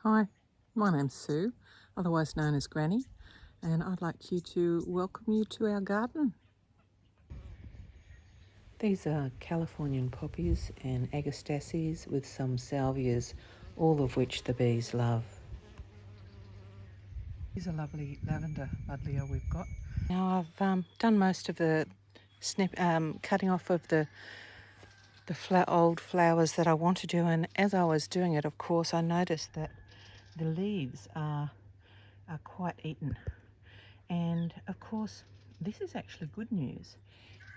Hi, my name's Sue, otherwise known as Granny, and I'd like to welcome you to our garden. These are Californian poppies and agastaches with some salvias, all of which the bees love. Here's a lovely lavender buddleia we've got. Now I've done most of the cutting off of the old flowers that I want to do, and as I was doing it, of course, I noticed that the leaves are quite eaten. And of course, this is actually good news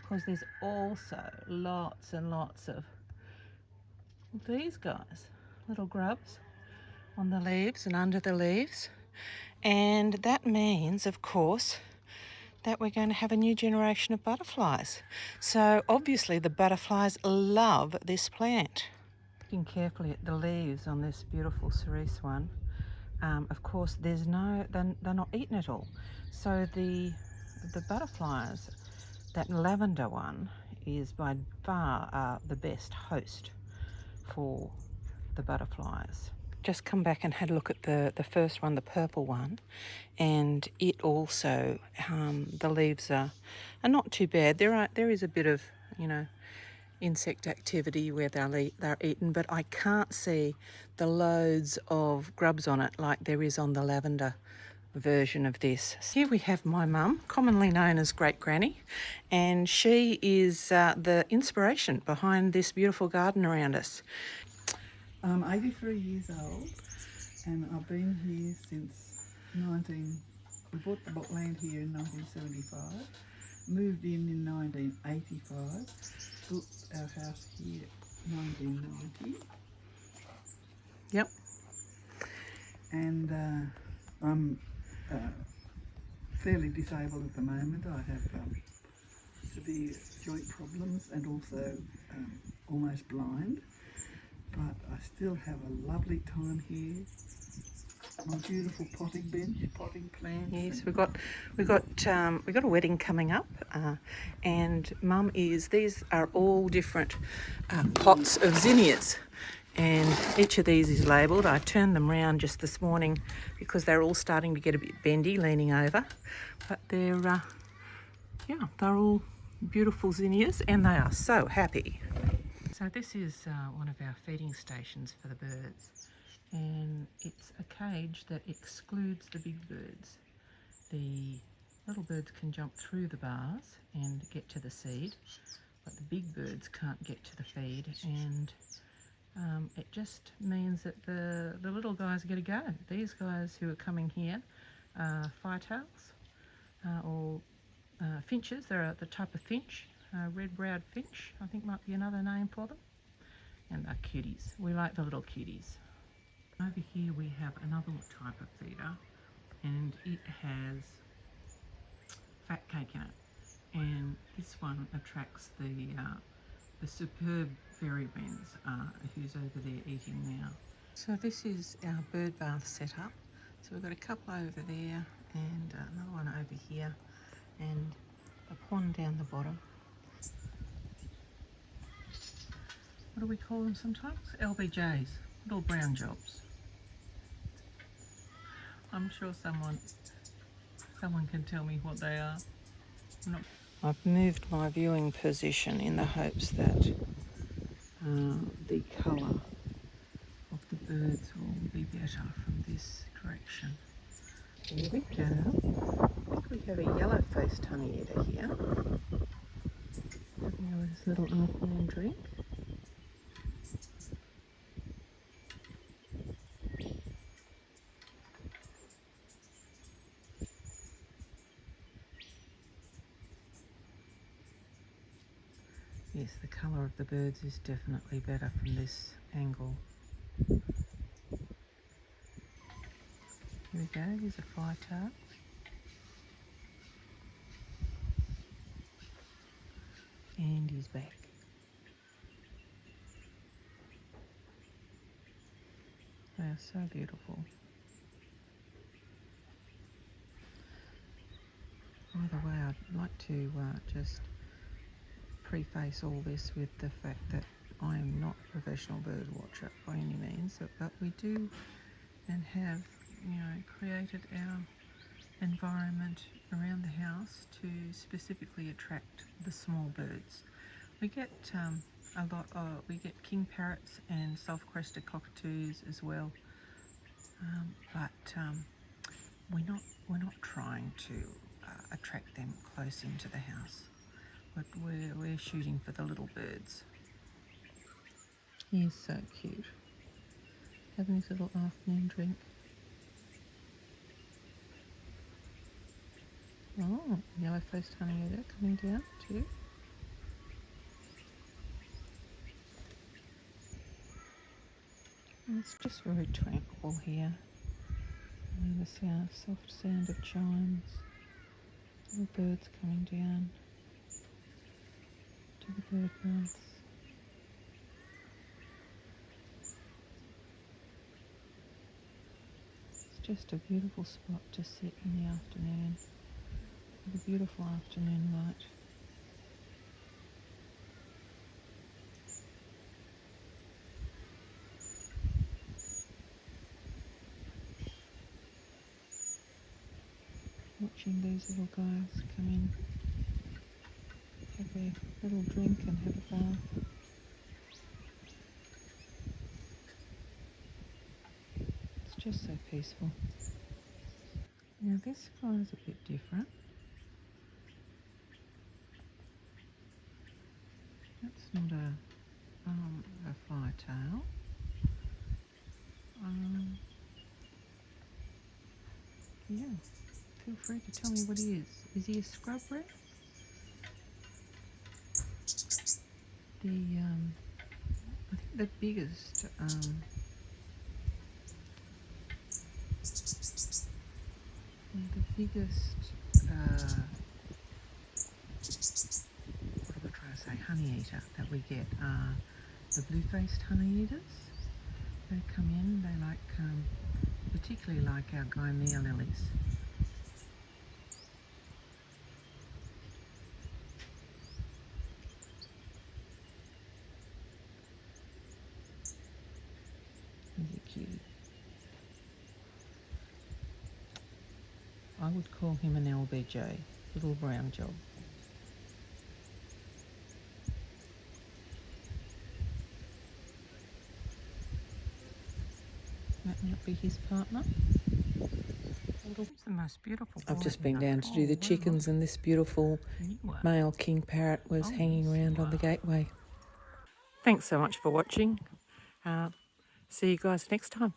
because there's also lots and lots of these guys, little grubs on the leaves and under the leaves. And that means, of course, that we're going to have a new generation of butterflies. So obviously the butterflies love this plant. Looking carefully at the leaves on this beautiful cerise one, of course they're not eaten at all. So the butterflies, that lavender one is by far the best host for the butterflies. Just come back and had a look at the first one, the purple one, and it also, the leaves are not too bad. There is a bit of, insect activity where they're eaten, but I can't see the loads of grubs on it like there is on the lavender version of this. Here we have my mum, commonly known as Great Granny, and she is the inspiration behind this beautiful garden around us. I'm 83 years old and I've been here since we bought the land here in 1975, moved in 1985, built our house here in 1990. Yep. And I'm fairly disabled at the moment. I have severe joint problems and also almost blind. But I still have a lovely time here. My beautiful potting bench, potting plants. Yes, we've got a wedding coming up, and Mum these are all different pots of zinnias, and each of these is labelled. I turned them round just this morning because they're all starting to get a bit bendy, leaning over, but they're all beautiful zinnias, and they are so happy. So this is one of our feeding stations for the birds, and it's a cage that excludes the big birds. The little birds can jump through the bars and get to the seed, but the big birds can't get to the feed, and it just means that the little guys get a go. These guys who are coming here are firetails or finches. They're the type of finch, red-browed finch, I think might be another name for them. And they're cuties. We like the little cuties. Over here we have another type of feeder, and it has fat cake in it. And this one attracts the superb fairy wrens who's over there eating now. So this is our bird bath setup. So we've got a couple over there and another one over here and a pond down the bottom. What do we call them sometimes? LBJs, little brown jobs. I'm sure someone can tell me what they are. I've moved my viewing position in the hopes that the colour of the birds will be better from this direction. Here we go. I think we have a yellow-faced honeyeater here. Having his little afternoon drink. Yes, the colour of the birds is definitely better from this angle. Here we go, here's a firetail. And he's back. They are so beautiful. By the way, I'd like to just preface all this with the fact that I am not a professional bird watcher by any means, but we do and have, created our environment around the house to specifically attract the small birds. We get we get king parrots and self-crested cockatoos as well, but we're not trying to attract them close into the house. But we're shooting for the little birds. He is so cute, having his little afternoon drink. Oh, yellow-faced honeyeater coming down too. And it's just very tranquil here. The soft sound of chimes, little birds coming down to the bird baths. It's just a beautiful spot to sit in the afternoon with a beautiful afternoon light. Watching these little guys come in, have a little drink and have a bath. It's just so peaceful. Now this guy is a bit different. That's not a firetail. Yeah, feel free to tell me what he is. Is he a scrub rat? I think the biggest what am I trying to say, honey eater that we get are the blue-faced honey eaters. They come in, they like, particularly like our Guinea lilies. He's a cutie. I would call him an LBJ, little brown job. That might be his partner. It's the most beautiful. I've just been down to do the chickens, and this beautiful male king parrot was hanging around on the gateway. Thanks so much for watching. See you guys next time.